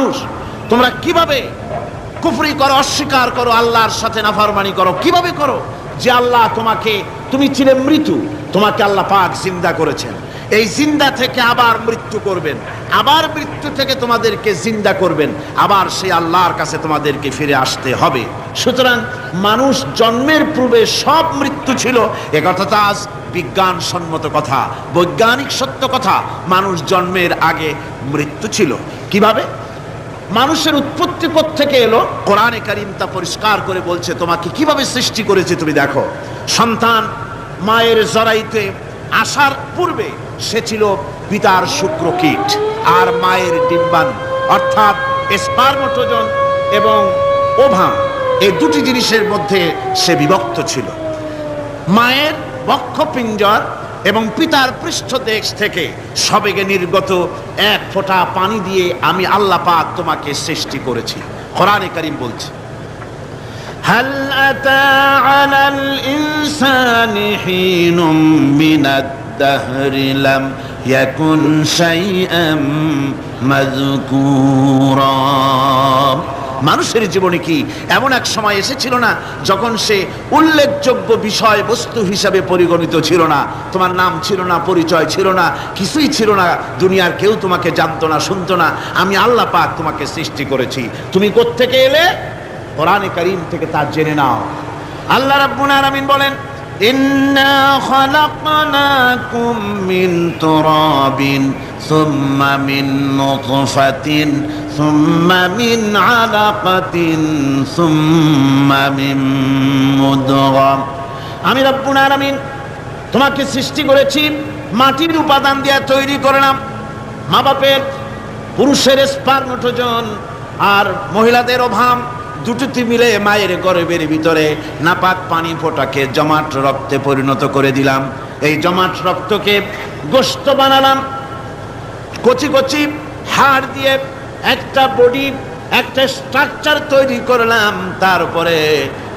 মানুষ তোমরা কিভাবে কুফরি করো, অস্বীকার করো, আল্লাহর সাথে নাফরমানি করো? কিভাবে করো? যে আল্লাহ তুমি ছিলে মৃত্যু, তোমাকে আল্লাহ পাক জিন্দা করেছেন, এই জিন্দা থেকে আবার মৃত্যু করবেন, আবার মৃত্যু থেকে তোমাদেরকে জিন্দা করবেন, আবার সেই আল্লাহর কাছে তোমাদেরকে ফিরে আসতে হবে। সুতরাং মানুষ জন্মের পূর্বে সব মৃত্যু ছিল, এ কথা তো আজ বিজ্ঞানসম্মত কথা, বৈজ্ঞানিক সত্য কথা। মানুষ জন্মের আগে মৃত্যু ছিল। কিভাবে? মানুষের উৎপত্তি থেকে এলো, কোরআনে কারীম তা পরিষ্কার করে বলছে তোমাকে কিভাবে সৃষ্টি করেছে। তুমি দেখো, সন্তান মায়ের জরায়ুতে আসার পূর্বে সে ছিল পিতার শুক্রকীট আর মায়ের ডিম্বাণু, অর্থাৎ স্পার্মটোজন এবং ওভাম, এই দুটি জিনিসের মধ্যে সে বিভক্ত ছিল। মায়ের বক্ষপিঞ্জর এবং পিতার পৃষ্ঠদেশ থেকে সবেগে নির্গত এক ফোঁটা পানি দিয়ে আমি আল্লাহ পাক তোমাকে সৃষ্টি করেছি। কোরআনে কারীম বলছে, হাল আতা আলাল ইনসানি হিনুম মিনাদ দাহরি লাম ইয়াকুন শাইআম মাযকুরা। মানুষের জীবনে কি এমন এক সময় এসেছিল না যখন সে উল্লেখযোগ্য বিষয় বস্তু হিসাবে পরিগণিত ছিল না? তোমার নাম ছিল না, পরিচয় ছিল না, কিছুই ছিল না, দুনিয়ার কেউ তোমাকে জানতো না, শুনতো না। আমি আল্লাহ পাক তোমাকে সৃষ্টি করেছি। তুমি কোত্থেকে এলে? কোরআনে কারীম থেকে তা জেনে নাও। আল্লাহ রাব্বুল আলামিন বলেন, ইন্না খালাকনাকুম মিন তুরাবিন সুম্মা মিন নুতফাতিন সুম্মা মিন আলাকাতিন সুম্মা মিন মুদগা। আমি রাব্বুল আলামিন তোমাকে সৃষ্টি করেছি, মাটির উপাদান দিয়ে তৈরি করলাম। মা বাপের, পুরুষের স্পার্মটোজন আর মহিলাদের ওভাম দুটোতে মিলে মায়ের গর্ভের ভিতরে নাপাক পানি ফোঁটাকে জমাট রক্তে পরিণত করে দিলাম। এই জমাট রক্তকে গোশত বানালাম, কচি কচি হাড় দিয়ে একটা বডি, একটা স্ট্রাকচার তৈরি করলাম। তারপরে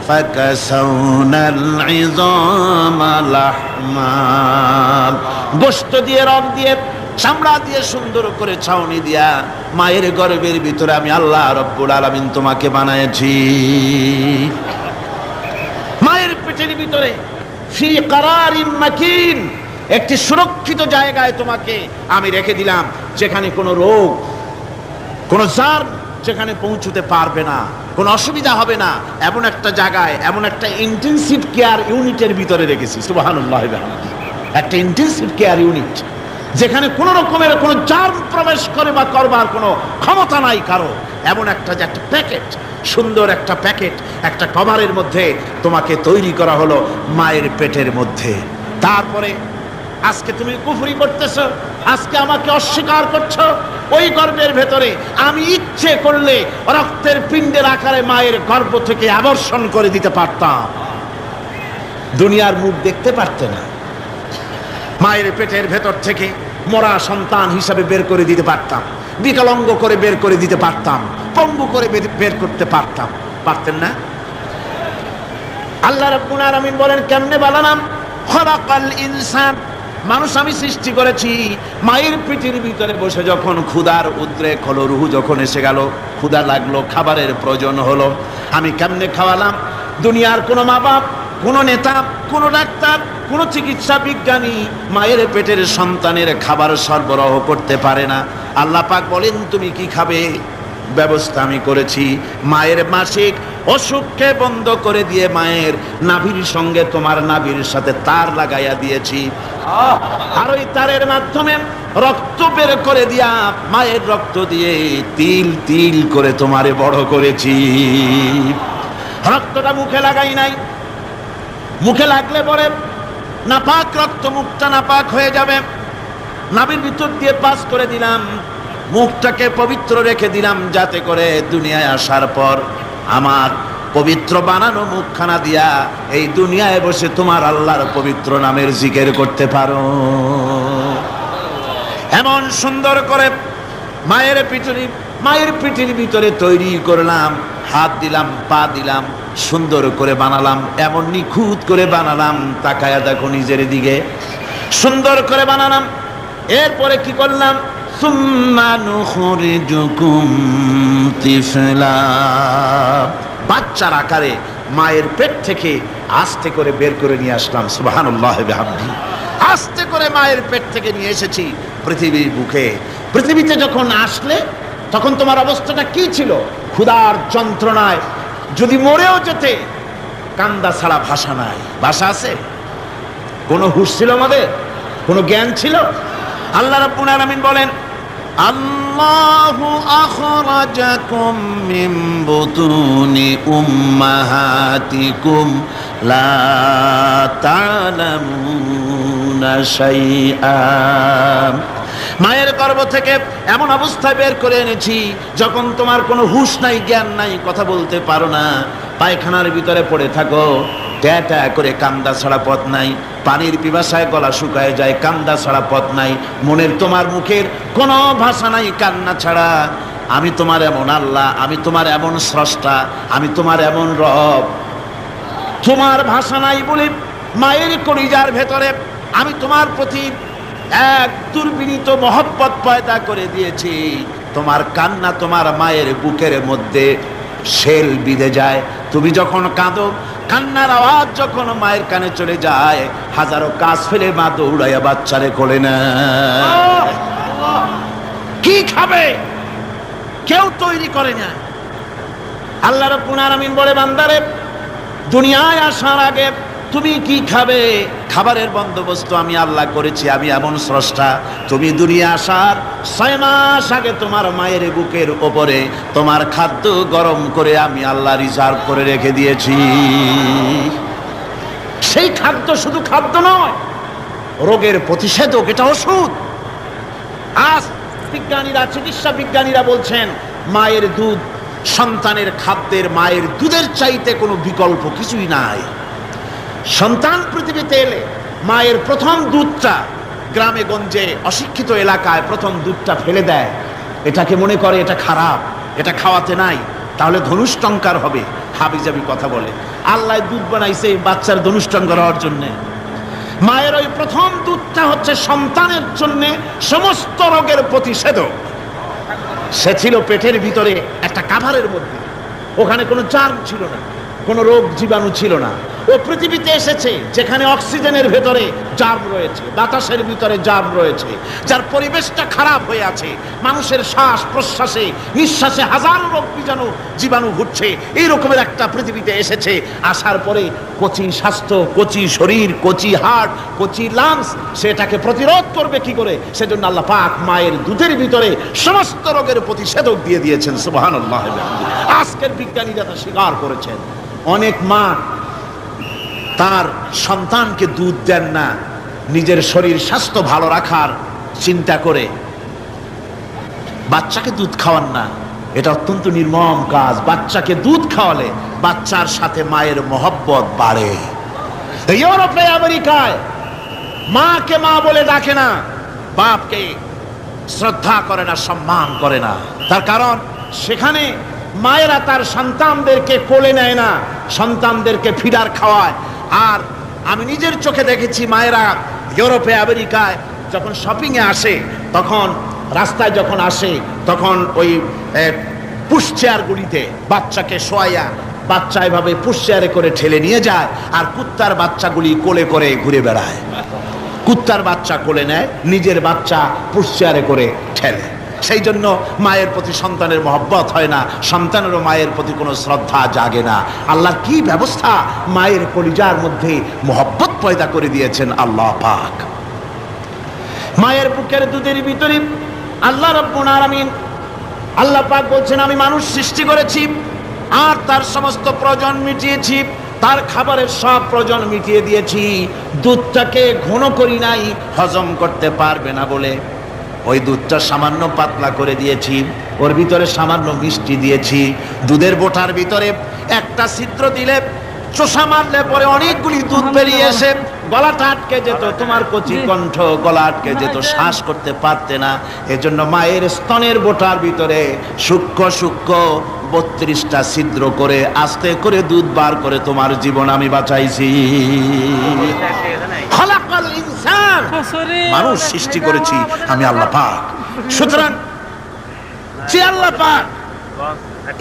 ফাকাসাউনাল ইযামা লাহমা, গোশত দিয়ে, রগ দিয়ে, চামড়া দিয়ে সুন্দর করে ছাউনি দিয়া মায়ের গর্ভের ভিতরে আমি আল্লাহ রব্বুল আলামিন তোমাকে বানাইছি। মায়ের পেটের ভিতরে ফি কারারিম মাকিন, একটি সুরক্ষিত জায়গায় তোমাকে আমি রেখে দিলাম, যেখানে কোনো রোগ, কোনো জার্ম যেখানে পৌঁছতে পারবে না, কোনো অসুবিধা হবে না। এমন একটা জায়গায়, এমন একটা ইন্টেনসিভ কেয়ার ইউনিটের ভিতরে রেখেছি। সুবহানাল্লাহ, একটা ইন্টেনসিভ কেয়ার ইউনিট, যেখানে কোন রকমের কোনো জার্ম প্রবেশ করে বা করবার কোনো ক্ষমতা নাই কারো। এমন একটা যে একটা প্যাকেট, সুন্দর একটা প্যাকেট, একটা কভারের মধ্যে তোমাকে তৈরি করা হলো মায়ের পেটের মধ্যে। তারপরে আজকে তুমি কুফরি করতেছো, আজকে আমাকে অস্বীকার করছো। ওই গর্ভের ভেতরে আমি ইচ্ছে করলে রক্তের পিণ্ডের আকারে মায়ের গর্ভ থেকে আবর্ষণ করে দিতে পারতাম, দুনিয়ার মুখ দেখতে পারতে না। মায়ের পেটের ভেতর থেকে মরা সন্তান হিসাবে বের করে দিতে পারতাম, বিকলাঙ্গ করে বের করে দিতে পারতাম, পঙ্গু করে বের করতে পারতাম, পারতেন না? আল্লাহ রাব্বুল আলামিন বলেন, কেমনে বানালাম? খলাকাল ইনসান, মানুষ আমি সৃষ্টি করেছি মায়ের পেটের ভিতরে বসে। যখন ক্ষুধার উদ্রেক হলো, রুহু যখন এসে গেল, ক্ষুধা লাগলো, খাবারের প্রয়োজন হলো, আমি কেমনে খাওয়ালাম? দুনিয়ার কোনো মা বাপ, কোনো নেতা, কোনো ডাক্তার, কোনো চিকিৎসা বিজ্ঞানী মায়ের পেটের সন্তানের খাবার সরবরাহ করতে পারে না। আল্লাহ পাক বলেন, তুমি কি খাবে? ব্যবস্থা আমি করেছি। মায়ের মাসিক অসুখকে বন্ধ করে দিয়ে মায়ের নাভির সঙ্গে তোমার নাভির সাথে তার লাগাইয়া দিয়েছি, আর ওই তারের মাধ্যমে রক্ত বের করে দিয়া মায়ের রক্ত দিয়ে তিল তিল করে তোমারে বড় করেছি। রক্তটা মুখে লাগাই নাই, মুখে লাগলে পরে নাপাক রক্ত, মুখটা নাপাক হয়ে যাবে। নাভির ভিতর দিয়ে পাস করে দিলাম, মুখটাকে পবিত্র রেখে দিলাম, যাতে করে দুনিয়ায় আসার পর আমার পবিত্র বানানো মুখখানা দিয়া এই দুনিয়ায় বসে তোমার আল্লাহর পবিত্র নামের জিকির করতে পারো। এমন সুন্দর করে মায়ের পিঠের ভিতরে তৈরি করলাম, হাত দিলাম, পা দিলাম, সুন্দর করে বানালাম, এমন নিখুঁত করে বানালাম, তাকায়া দেখো নিজের দিকে, সুন্দর করে বানালাম। এরপরে কি করলাম? সুম্মা নুখরিজুকুম তিফলা। বাচ্চার আকারে মায়ের পেট থেকে আস্তে করে বের করে নিয়ে আসলাম, সুবহানাল্লাহ ওয়া বিহামদিহি। আস্তে করে মায়ের পেট থেকে নিয়ে এসেছি পৃথিবীর বুকে। পৃথিবীতে যখন আসলে তখন তোমার অবস্থাটা কি ছিল? ক্ষুধার যন্ত্রণায় যদি মরেও যেতে, কান্দা ছাড়া ভাষা নাই। ভাষা আছে? কোনো হুঁশ ছিল আমাদের? কোনো জ্ঞান ছিল? আল্লাহ রাব্বুল আলামিন বলেন, আল্লাহু আখরাজাকুম মিন বুতুনি উম্মাহাতিকুম লা তা'লামুনা শাইআ। মায়ের গর্ভ থেকে এমন অবস্থায় বের করে এনেছি যখন তোমার কোনো হুঁশ নাই, জ্ঞান নাই, কথা বলতে পারো না, পায়খানার ভিতরে পড়ে থাকো, ট্যা ট্যা করে কান্দা ছাড়া পথ নাই, পানির পিপাসায় গলা শুকায় যায়, কান্দা ছাড়া পথ নাই, মনের তোমার মুখের কোনো ভাষা নাই কান্না ছাড়া। আমি তোমার এমন আল্লাহ, আমি তোমার এমন স্রষ্টা, আমি তোমার এমন রব। তোমার ভাষা নাই বলে মায়ের কলিজার ভেতরে আমি তোমার প্রতি এক দুর্বিনীত মহব্বত পয়দা করে দিয়েছি। তোমার কান্না তোমার মায়ের বুকের মধ্যে শেল বিঁধে যায়। তুমি যখন কাঁদো, কান্নার আওয়াজ যখন মায়ের কানে চলে যায়, হাজারো কাজ ফেলে মা দৌড়াইয়া বাচ্চারে কোলে নেয়। কি খাবে কেউ তৈরি করে না। আল্লাহ রাব্বুল আলামিন বলে, বান্দারে দুনিয়ায় আসার আগে তুমি কি খাবে, খাবারের বন্দোবস্ত আমি আল্লাহ করেছি, আমি এমন স্রষ্টা। তুমি দুনিয়া আসার 6 মাস আগে তোমার মায়ের বুকের ওপরে তোমার খাদ্য গরম করে আমি আল্লাহ রিজার্ভ করে রেখে দিয়েছি। সেই খাদ্য শুধু খাদ্য নয়, রোগের প্রতিষেধক, এটা ওষুধ। আজ বিজ্ঞানীরা, চিকিৎসা বিজ্ঞানীরা বলছেন মায়ের দুধ সন্তানের খাদ্যের, মায়ের দুধের চাইতে কোনো বিকল্প কিছুই নাই। সন্তান পৃথিবীতে এলে মায়ের প্রথম দুধটা, গ্রামে গঞ্জে অশিক্ষিত এলাকায় প্রথম দুধটা ফেলে দেয়। এটাকে মনে করে এটা খারাপ, এটা খাওয়াতে নাই, তাহলে ধনুষ্টঙ্কার হবে, হাবিজাবি কথা বলে। আল্লাহ দুধ বানাইছে বাচ্চার ধনুষ্টঙ্কার হওয়ার জন্যে। মায়ের ওই প্রথম দুধটা হচ্ছে সন্তানের জন্যে সমস্ত রোগের প্রতিষেধক। সে ছিল পেটের ভিতরে একটা কাভারের মধ্যে, ওখানে কোনো জার্ম ছিল না, কোনো রোগ জীবাণু ছিল না। ও পৃথিবীতে এসেছে যেখানে অক্সিজেনের ভেতরে জার্ম রয়েছে, বাতাসের ভিতরে জার্ম রয়েছে, যার পরিবেশটা খারাপ হয়ে আছে। মানুষের শ্বাস প্রশ্বাসে, নিঃশ্বাসে হাজারো রোগ জীবাণু ঘুরছে। এই রকমের একটা পৃথিবীতে এসেছে। আসার পরে কচি স্বাস্থ্য, কচি শরীর, কচি হার্ট, কচি লাংস, সেটাকে প্রতিরোধ করবে কি করে? সেজন্য আল্লাহ পাক মায়ের দুধের ভিতরে সমস্ত রোগের প্রতিষেধক দিয়ে দিয়েছেন, সুবহানাল্লাহ। আজকের বিজ্ঞানীরা তা স্বীকার করেছেন। অনেক মা তার সন্তানকে দুধ দেন না, নিজের শরীর স্বাস্থ্য ভালো রাখার চিন্তা করে বাচ্চাকে দুধ খাওয়ান না। এটা অত্যন্ত নির্মম কাজ। বাচ্চাকে দুধ খাওয়ালে বাচ্চার সাথে মায়ের মহব্বত বাড়ে। ইউরোপে, আমেরিকায় মাকে মা বলে ডাকে না, বাপকে শ্রদ্ধা করে না, সম্মান করে না। তার কারণ সেখানে মায়েরা তার সন্তানদেরকে কোলে নেয় না, সন্তানদেরকে ফিডার খাওয়ায়। আর আমি নিজের চোখে দেখেছি মায়েরা ইউরোপে, আমেরিকায় যখন শপিংয়ে আসে, তখন রাস্তায় যখন আসে, তখন ওই পুশ চেয়ারগুলিতে বাচ্চাকে শোয়াইয়া বাচ্চা এভাবে পুশ চেয়ারে করে ঠেলে নিয়ে যায়, আর কুত্তার বাচ্চাগুলি কোলে করে ঘুরে বেড়ায়। কুত্তার বাচ্চা কোলে নেয়, নিজের বাচ্চা পুশ চেয়ারে করে ঠেলে। সেই জন্য মায়ের প্রতি সন্তানের মহব্বত হয় না, সন্তানেরও মায়ের প্রতি কোনো শ্রদ্ধা জাগে না। আল্লাহর কি ব্যবস্থা! মায়ের কলিজার মধ্যে মহব্বত পয়দা করে দিয়েছেন আল্লাহ পাক। মায়ের বুকের দুধের ভিতরে আল্লাহ রাব্বুল আলামিন, আল্লাহ পাক বলছেন, আমি মানুষ সৃষ্টি করেছি আর তার সমস্ত প্রয়োজন মিটিয়েছি, তার খাবারের সব প্রয়োজন মিটিয়ে দিয়েছি। দুধটাকে ঘন করি নাই, হজম করতে পারবে না বলে ওই দুধটা সামান্য পাতলা করে দিয়েছি, ওর ভিতরে সামান্য মিষ্টি দিয়েছি। দুধের বোটার ভিতরে একটা ছিদ্র দিলে, চোষা মারলে পরে অনেকগুলি দুধ বেরিয়ে এসে গলাটা আটকে যেত, তোমার কচি কণ্ঠ গলা আটকে যেত, শ্বাস করতে পারতে না। এজন্য মায়ের স্তনের বোটার ভিতরে সূক্ষ্ম সূক্ষ্ম 32টা ছিদ্র করে আস্তে করে দুধ বার করে তোমার জীবন আমি বাঁচাইছি। খালাকাল ইনসান, মানুষ সৃষ্টি করেছি আমি আল্লাহ পাক। সুতরাং যে আল্লাহ পাক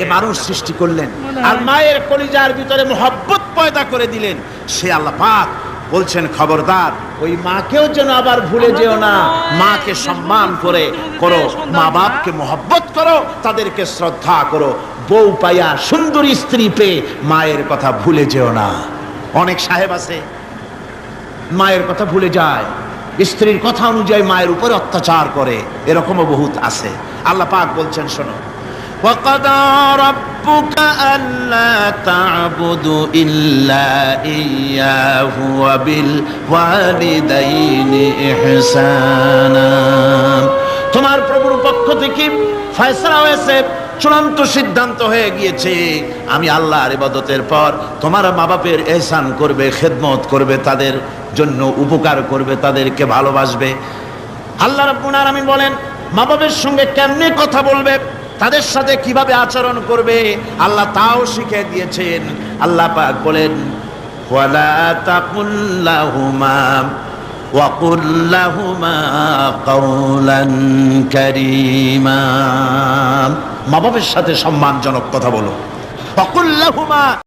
এ মানুষ সৃষ্টি করলেন আর মায়ের কলিজার ভিতরে মোহাব্বত পয়দা করে দিলেন, সে আল্লাহ পাক বলছেন খবরদার ওই মাকেও যেন আবার ভুলে যেও না, মাকে সম্মান করে করো, মা বাপকে মোহাব্বত করো, তাদেরকে শ্রদ্ধা করো, বউ পাইয়া সুন্দরী স্ত্রী পেয়ে মায়ের কথা ভুলে যেও না। অনেক সাহেব আছে মায়ের কথা ভুলে যায়, স্ত্রীর কথা অনুযায়ী মায়ের উপরে অত্যাচার করে, এরকমও বহুত আছে। আল্লাহ পাক বলছেন শোনো, وَقَضَى رَبُّكَ أَلَّا تَعْبُدُوا إِلَّا إِيَّاهُ وَبِالْوَالِدَيْنِ إِحْسَانًا। তোমার প্রভুর পক্ষ থেকে ফয়সালা হয়েছে, চূড়ান্ত সিদ্ধান্ত হয়ে গিয়েছে, আমি আল্লাহর ইবাদতের পর তোমার মা বাপের ইহসান করবে, খেদমত করবে, তাদের জন্য উপকার করবে, তাদেরকে ভালোবাসবে। আল্লাহ রাব্বুল আলামিন বলেন মা বাপের সঙ্গে কেমনে কথা বলবে, তাদের সাথে কিভাবে আচরণ করবে, আল্লাহ তাও শিখিয়ে দিয়েছেন। আল্লাহ পাক বলেন ওয়ালা তাকুল লাহুমা ওয়া কুল লাহুমা কাওলান কারীমা। মা বাপের সাথে সম্মানজনক কথা বলো। ওয়া কুল লাহুমা